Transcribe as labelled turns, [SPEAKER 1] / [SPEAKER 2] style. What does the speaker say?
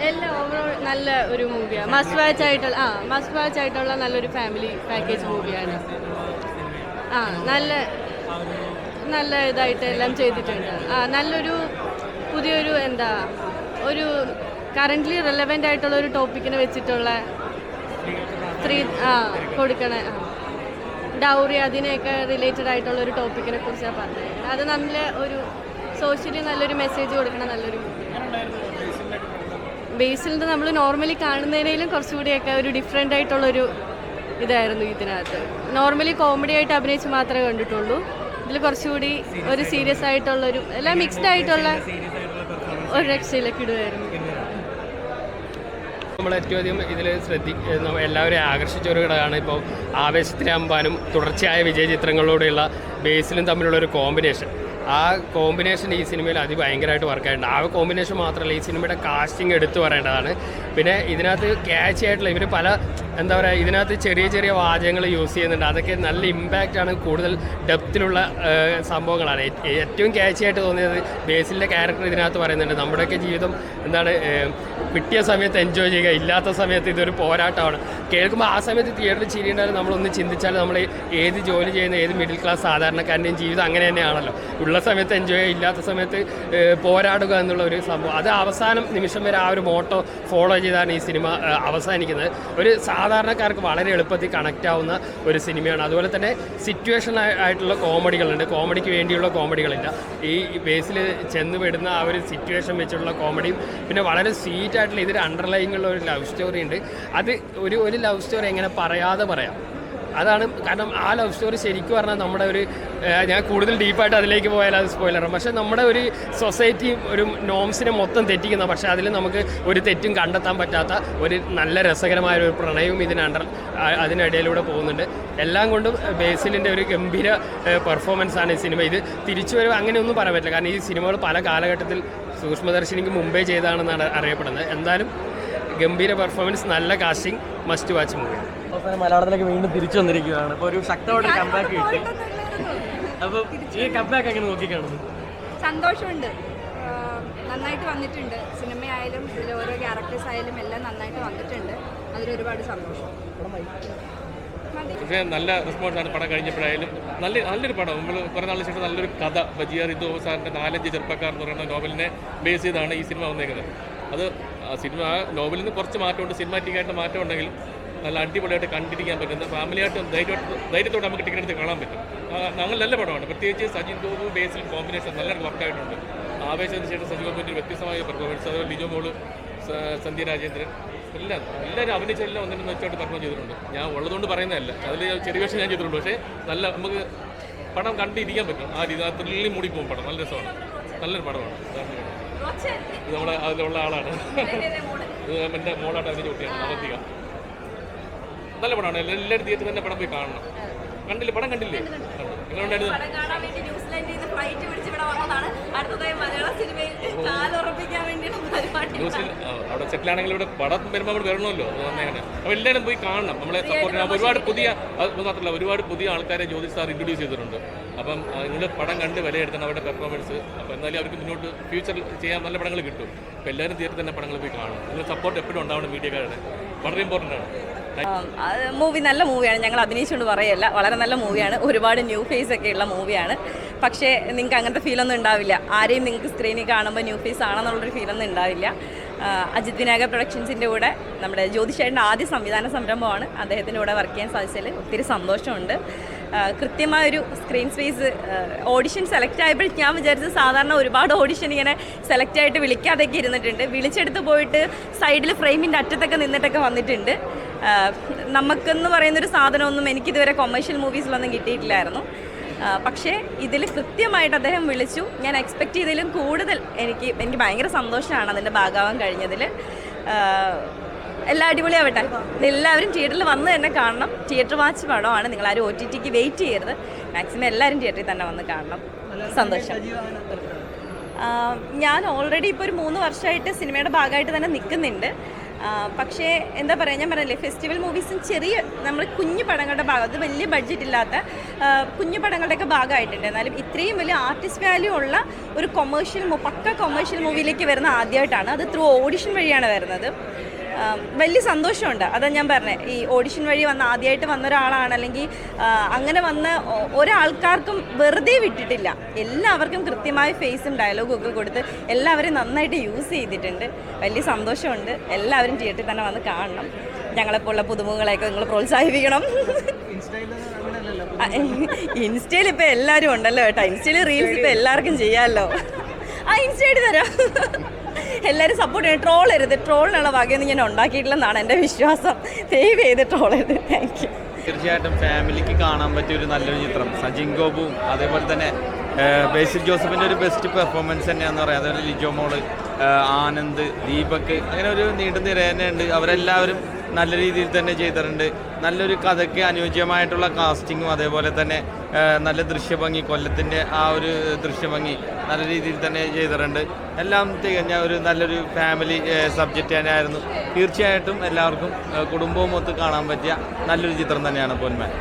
[SPEAKER 1] എല്ലാം ഓവറോൾ നല്ല ഒരു മൂവിയാണ്. മസ്റ്റ് വാച്ച് ആയിട്ടുള്ള നല്ലൊരു ഫാമിലി പാക്കേജ് മൂവിയാണ്. നല്ല നല്ല ഇതായിട്ട് എല്ലാം ചെയ്തിട്ടുണ്ട്. നല്ലൊരു പുതിയൊരു ഒരു കറൻ്റ്ലി റെലവൻ്റ് ആയിട്ടുള്ള ഒരു ടോപ്പിക്കിനെ വെച്ചിട്ടുള്ള കൊടുക്കണ ഡൗറി അതിനെയൊക്കെ റിലേറ്റഡ് ആയിട്ടുള്ള ഒരു ടോപ്പിക്കിനെ കുറിച്ചാണ് പറഞ്ഞത്. അത് നല്ല ഒരു സോഷ്യലി നല്ലൊരു മെസ്സേജ് കൊടുക്കണ നല്ലൊരു ബേസിൽ നമ്മൾ നോർമലി കാണുന്നതിനേലും കുറച്ചുകൂടിയൊക്കെ ഒരു ഡിഫറെൻ്റ് ആയിട്ടുള്ളൊരു ഇതായിരുന്നു ഇതിനകത്ത്. നോർമലി കോമഡി ആയിട്ട് അഭിനയിച്ച് മാത്രമേ കണ്ടിട്ടുള്ളൂ. ഇതിൽ കുറച്ചുകൂടി ഒരു സീരിയസ് ആയിട്ടുള്ളൊരു എല്ലാം മിക്സ്ഡ് ആയിട്ടുള്ള ഒരു രക്ഷയിലേക്ക് ഇടുമായിരുന്നു.
[SPEAKER 2] നമ്മൾ ഏറ്റവും അധികം ഇതിൽ എല്ലാവരെയും ആകർഷിച്ച ഒരു ഘടകമാണ് ഇപ്പോൾ ആവേശത്തിലാമ്പാനും തുടർച്ചയായ വിജയ ചിത്രങ്ങളോടെയുള്ള ബേസിലും തമ്മിലുള്ള ഒരു കോമ്പിനേഷൻ. ആ കോമ്പിനേഷൻ ഈ സിനിമയിൽ അതിഭയങ്കരമായിട്ട് വർക്കായിട്ടുണ്ട്. ആ കോമ്പിനേഷൻ മാത്രമല്ല, ഈ സിനിമയുടെ കാസ്റ്റിംഗ് എടുത്തു പറയേണ്ടതാണ്. പിന്നെ ഇതിനകത്ത് ക്യാച്ച് ആയിട്ടുള്ള ഇവർ എന്താ പറയുക, ഇതിനകത്ത് ചെറിയ ചെറിയ വാചകങ്ങൾ യൂസ് ചെയ്യുന്നുണ്ട്. അതൊക്കെ നല്ല ഇമ്പാക്റ്റാണ്, കൂടുതൽ ഡെപ്തിലുള്ള സംഭവങ്ങളാണ്. ഏറ്റവും ക്യാച്ച് ആയിട്ട് തോന്നിയത് ബേസിലിൻ്റെ ക്യാരക്ടർ ഇതിനകത്ത് പറയുന്നുണ്ട്. നമ്മുടെയൊക്കെ ജീവിതം കിട്ടിയ സമയത്ത് എൻജോയ് ചെയ്യുക, ഇല്ലാത്ത സമയത്ത് ഇതൊരു പോരാട്ടമാണ്. കേൾക്കുമ്പോൾ ആ സമയത്ത് തിയേറ്ററിൽ ചിരിയുണ്ടായാലും നമ്മളൊന്ന് ചിന്തിച്ചാൽ നമ്മൾ ഏത് ജോലി ചെയ്യുന്ന ഏത് മിഡിൽ ക്ലാസ് സാധാരണക്കാരൻ്റെയും ജീവിതം അങ്ങനെ തന്നെയാണല്ലോ. ഉള്ള സമയത്ത് എൻജോയ് ചെയ്യുക, ഇല്ലാത്ത സമയത്ത് പോരാടുക എന്നുള്ള ഒരു സംഭവം. അത് അവസാനം നിമിഷം വരെ ആ ഒരു മോട്ടോ ഫോളോ ചെയ്താണ് ഈ സിനിമ അവസാനിക്കുന്നത്. ഒരു സാധാരണക്കാർക്ക് വളരെ എളുപ്പത്തിൽ കണക്റ്റ് ആവുന്ന ഒരു സിനിമയാണ്. അതുപോലെ തന്നെ സിറ്റുവേഷൻ ആയിട്ടുള്ള കോമഡികളുണ്ട്, കോമഡിക്ക് വേണ്ടിയുള്ള കോമഡികളില്ല. ഈ ബേസിൽ ചെന്ന് പെടുന്ന ആ ഒരു സിറ്റുവേഷൻ വെച്ചുള്ള കോമഡിയും പിന്നെ വളരെ സ്വീറ്റ് ആയിട്ടുള്ള ഇതിൽ അണ്ടർലൈങ് ഉള്ള ഒരു ലവ് സ്റ്റോറി ഉണ്ട്. അത് ഒരു ലവ് സ്റ്റോറി എങ്ങനെ പറയാതെ പറയാം, അതാണ്. കാരണം ആ ലവ് സ്റ്റോറി ശരിക്കും പറഞ്ഞാൽ നമ്മുടെ ഞാൻ കൂടുതൽ ഡീപ്പായിട്ട് അതിലേക്ക് പോയാൽ അത് സ്പോയിലറാണ്. പക്ഷേ നമ്മുടെ ഒരു സൊസൈറ്റി ഒരു നോംസിനെ മൊത്തം തെറ്റിക്കുന്ന, പക്ഷേ അതിൽ നമുക്ക് ഒരു തെറ്റും കണ്ടെത്താൻ പറ്റാത്ത ഒരു നല്ല രസകരമായ ഒരു പ്രണയവും അതിനിടയിലൂടെ പോകുന്നുണ്ട്. എല്ലാം കൊണ്ടും ബേസിലിൻ്റെ ഒരു ഗംഭീര പെർഫോമൻസാണ് ഈ സിനിമ. ഇത് തിരിച്ചു വരും അങ്ങനെയൊന്നും പറയാൻ പറ്റില്ല, കാരണം ഈ സിനിമകൾ പല കാലഘട്ടത്തിൽ സൂക്ഷ്മദർശിനിക്ക് മുമ്പേ ചെയ്തതാണെന്നാണ് അറിയപ്പെടുന്നത്. എന്തായാലും ഗംഭീര പെർഫോമൻസ്, നല്ല കാസ്റ്റിംഗ്, മസ്റ്റ് വാച്ച് മൂവിയാണ്.
[SPEAKER 3] അവസാനം മലയാളത്തിലേക്ക് വീണ്ടും തിരിച്ചു വന്നിരിക്കുകയാണ്. ഇപ്പോൾ ഒരു ശക്തമായിട്ട് കംബാക്ക് കിട്ടി. അപ്പോൾ ഈ കംബാക്ക് എങ്ങനെ നോക്കിക്കാണുന്നു?
[SPEAKER 4] സന്തോഷമുണ്ട്, നന്നായിട്ട് വന്നിട്ടുണ്ട്. സിനിമയായാലും ഇതിൽ ഓരോ ക്യാരക്ടേഴ്സ് ആയാലും എല്ലാം നന്നായിട്ട് വന്നിട്ടുണ്ട്. അതിലൊരുപാട് സന്തോഷം.
[SPEAKER 5] പക്ഷേ നല്ല റെസ്പോൺസാണ് പടം കഴിഞ്ഞപ്പോഴായാലും. നല്ലൊരു പടം. നമ്മൾ കുറേ നാളിന് ശേഷം നല്ലൊരു കഥ, ബജിയ റിതു സാറിൻ്റെ 4-5 ചെറുപ്പക്കാർ എന്ന് പറയുന്ന നോവലിനെ ബേസ് ചെയ്താണ് ഈ സിനിമ വന്നേക്കുന്നത്. അത് സിനിമ നോവലിൽ നിന്ന് കുറച്ച് മാറ്റമുണ്ട്, സിനിമാറ്റിക്കായിട്ട് മാറ്റം ഉണ്ടെങ്കിലും നല്ല അടിപൊളിയായിട്ട് കണ്ടിരിക്കാൻ പറ്റുന്ന, ഫാമിലിയായിട്ട് ധൈര്യത്തോടെ നമുക്ക് ടിക്കറ്റ് എടുത്ത് കാണാൻ പറ്റും. നല്ല പടമാണ്. പ്രത്യേകിച്ച് സജിൻ ഗോപു ബേസിൽ കോമ്പിനേഷൻ നല്ലൊരു വർക്കായിട്ടുണ്ട്. ആവേശത്തിന് ശേഷം സജിൻ ഗോപുവിൻ്റെ വ്യത്യസ്തമായ പെർഫോമൻസ്, അതുപോലെ ലിജോ മോള്, സന്ധ്യ രാജേന്ദ്രൻ, എല്ലാവരും അഭിനയിച്ചെല്ലാം ഒന്നിനും മെച്ചമായിട്ട് പെർഫോം ചെയ്തിട്ടുണ്ട്. ഞാൻ ഉള്ളതുകൊണ്ട് പറയുന്നതല്ല, അതിൽ ചെറിയ വേഷം ഞാൻ ചെയ്തിട്ടുണ്ട്. പക്ഷേ നമുക്ക് പടം കണ്ടിരിക്കാൻ പറ്റും. ആ രീതി ത്രില്ലിൽ മൂടി പോകും പടം. നല്ല രസമാണ്, നല്ലൊരു പടമാണ്. ഇത് നമ്മളെ അതിലുള്ള ആളാണ്, ഇത് എൻ്റെ മോളായിട്ട് അതിൻ്റെ കുട്ടിയാണ് അവന്തിക. നല്ല പടമാണ്. എല്ലാവരും തിയേറ്ററിൽ തന്നെ പടം പോയി കാണണം. കണ്ടില്ലേ? പടം കണ്ടില്ലേ? എങ്ങനെയുണ്ടായിരുന്നു? അവിടെ സെറ്റിലാണെങ്കിൽ ഇവിടെ പടം വരുമ്പോൾ അവിടെ വരണമല്ലോ, അങ്ങനെ. അപ്പോൾ എല്ലാവരും പോയി കാണണം. നമ്മളെ സപ്പോർട്ട് ചെയ്യാൻ ഒരുപാട് പുതിയ ആൾക്കാരെ ജ്യോതിഷ് സാർ ഇൻട്രൊഡ്യൂസ് ചെയ്തിട്ടുണ്ട്. അപ്പം നിങ്ങൾ പടം കണ്ട് വിലയിരുത്തണം അവരുടെ പെർഫോമൻസ്. അപ്പോൾ എന്നാലും അവർക്ക് മുന്നോട്ട് ഫ്യൂച്ചറിൽ ചെയ്യാൻ നല്ല പടങ്ങൾ കിട്ടും. അപ്പോൾ എല്ലാവരും തിയേറ്ററിൽ തന്നെ പടങ്ങൾ പോയി കാണണം. നിങ്ങൾ സപ്പോർട്ട് എപ്പോഴും ഉണ്ടാവണം മീഡിയക്കാരുടെ. വളരെ ഇമ്പോർട്ടൻ്റ് ആണ്.
[SPEAKER 6] മൂവി നല്ല മൂവിയാണ്, ഞങ്ങൾ അഭിനയിച്ചുകൊണ്ട് പറയല്ല, വളരെ നല്ല മൂവിയാണ്. ഒരുപാട് ന്യൂ ഫേസ് ഒക്കെ ഉള്ള മൂവിയാണ്. പക്ഷേ നിങ്ങൾക്ക് അങ്ങനത്തെ ഫീലൊന്നും ഉണ്ടാവില്ല. ആരെയും നിങ്ങൾക്ക് സ്ക്രീനിൽ കാണുമ്പോൾ ന്യൂ ഫേസ് ആണെന്നുള്ളൊരു ഫീലൊന്നും ഉണ്ടാവില്ല. അജിത് വിനായക പ്രൊഡക്ഷൻസിൻ്റെ കൂടെ നമ്മുടെ ജ്യോതിഷേട്ടൻ്റെ ആദ്യ സംവിധാന സംരംഭമാണ്. അദ്ദേഹത്തിൻ്റെ കൂടെ വർക്ക് ചെയ്യാൻ സാധിച്ചതിൽ ഒത്തിരി സന്തോഷമുണ്ട്. കൃത്യമായൊരു സ്ക്രീൻ സ്പേസ്. ഓഡിഷൻ സെലക്ട് ആയപ്പോൾ ഞാൻ വിചാരിച്ചത്, സാധാരണ ഒരുപാട് ഓഡിഷൻ ഇങ്ങനെ സെലക്ട് ആയിട്ട് വിളിക്കാതെയൊക്കെ ഇരുന്നിട്ടുണ്ട്. വിളിച്ചെടുത്ത് പോയിട്ട് സൈഡിൽ ഫ്രെയിമിൻ്റെ അറ്റത്തൊക്കെ നിന്നിട്ടൊക്കെ വന്നിട്ടുണ്ട്. നമുക്കെന്ന് പറയുന്നൊരു സാധനമൊന്നും എനിക്കിതുവരെ കൊമേഴ്ഷ്യൽ മൂവീസിലൊന്നും കിട്ടിയിട്ടില്ലായിരുന്നു. പക്ഷേ ഇതിൽ കൃത്യമായിട്ട് അദ്ദേഹം വിളിച്ചു. ഞാൻ എക്സ്പെക്റ്റ് ചെയ്തതിലും കൂടുതൽ എനിക്ക് ഭയങ്കര സന്തോഷമാണ് അതിൻ്റെ ഭാഗമാകാൻ കഴിഞ്ഞതിൽ. എല്ലാം അടിപൊളിയാവട്ടെ. എല്ലാവരും തിയേറ്ററിൽ വന്ന് തന്നെ കാണണം. തിയേറ്റർ വാച്ച് പടമാണ്. നിങ്ങളാരും OTT വെയിറ്റ് ചെയ്യരുത്. മാക്സിമം എല്ലാവരും തിയേറ്ററിൽ തന്നെ വന്ന് കാണണം. സന്തോഷം. ഞാൻ ഓൾറെഡി ഇപ്പോൾ ഒരു 3 വർഷമായിട്ട് സിനിമയുടെ ഭാഗമായിട്ട് തന്നെ നിൽക്കുന്നുണ്ട്. പക്ഷേ എന്താ പറയുക, ഞാൻ പറഞ്ഞില്ലേ ഫെസ്റ്റിവൽ മൂവീസും ചെറിയ നമ്മൾ കുഞ്ഞു പടങ്ങളുടെ ഭാഗം, അത് വലിയ ബഡ്ജറ്റ് ഇല്ലാത്ത കുഞ്ഞു പടങ്ങളുടെയൊക്കെ ഭാഗമായിട്ടുണ്ട്. എന്നാലും ഇത്രയും വലിയ ആർട്ടിസ്റ്റ് വാല്യൂ ഉള്ള ഒരു പക്ക കൊമേഴ്ഷ്യൽ മൂവിയിലേക്ക് വരുന്ന ആദ്യമായിട്ടാണ്. അത് ത്രൂ ഓഡിഷൻ വഴിയാണ് വരുന്നത്. വലിയ സന്തോഷമുണ്ട്. അതാ ഞാൻ പറഞ്ഞത്, ഈ ഓഡിഷൻ വഴി ആദ്യമായിട്ട് വന്ന ഒരാളാണ്, അല്ലെങ്കിൽ അങ്ങനെ വന്ന ഒരാൾക്കാർക്കും വെറുതെ വിട്ടിട്ടില്ല. എല്ലാവർക്കും കൃത്യമായ ഫേസും ഡയലോഗും ഒക്കെ കൊടുത്ത് എല്ലാവരും നന്നായിട്ട് യൂസ് ചെയ്തിട്ടുണ്ട്. വലിയ സന്തോഷമുണ്ട്. എല്ലാവരും തിയേറ്ററിൽ തന്നെ വന്ന് കാണണം. ഞങ്ങളെപ്പോലുള്ള പുതുമുഖങ്ങളെയൊക്കെ നിങ്ങൾ പ്രോത്സാഹിപ്പിക്കണം. ഇൻസ്റ്റയിൽ ഇപ്പോൾ എല്ലാവരും ഉണ്ടല്ലോ കേട്ടോ. ഇൻസ്റ്റയിൽ റീൽസ് ഇപ്പോൾ എല്ലാവർക്കും ചെയ്യാമല്ലോ. ഇൻസ്റ്റയിൽ തരാം. എല്ലാവരും സപ്പോർട്ട് ചെയ്യണം. ട്രോളിനുള്ള വകയൊന്നും ഞാൻ ഉണ്ടാക്കിയിട്ടില്ലെന്നാണ് എൻ്റെ വിശ്വാസം. ദയവ് ചെയ്ത് ട്രോളരുത്. Thank you.
[SPEAKER 7] തീർച്ചയായിട്ടും ഫാമിലിക്ക് കാണാൻ പറ്റിയ ഒരു നല്ലൊരു ചിത്രം. സജിൻ ഗോപുവും അതേപോലെ തന്നെ ബേസിൽ ജോസഫിൻ്റെ ഒരു ബെസ്റ്റ് പെർഫോമൻസ് തന്നെയാണെന്ന് പറയാം. അതേപോലെ ലിജോ മോള്, ആനന്ദ്, ദീപക്, അങ്ങനെ ഒരു നീണ്ട നിര തന്നെയുണ്ട്. അവരെല്ലാവരും നല്ല രീതിയിൽ തന്നെ ചെയ്തിട്ടുണ്ട്. നല്ലൊരു കഥയ്ക്ക് അനുയോജ്യമായിട്ടുള്ള കാസ്റ്റിങ്ങും അതേപോലെ തന്നെ നല്ല ദൃശ്യഭംഗി, കൊല്ലത്തിൻ്റെ ആ ഒരു ദൃശ്യഭംഗി നല്ല രീതിയിൽ തന്നെ ചെയ്തിട്ടുണ്ട്. എല്ലാം തികഞ്ഞ ഒരു നല്ലൊരു ഫാമിലി സബ്ജക്റ്റ് തന്നെയായിരുന്നു. തീർച്ചയായിട്ടും എല്ലാവർക്കും കുടുംബവും ഒത്ത് കാണാൻ പറ്റിയ നല്ലൊരു ചിത്രം തന്നെയാണ് പൊന്മാൻ.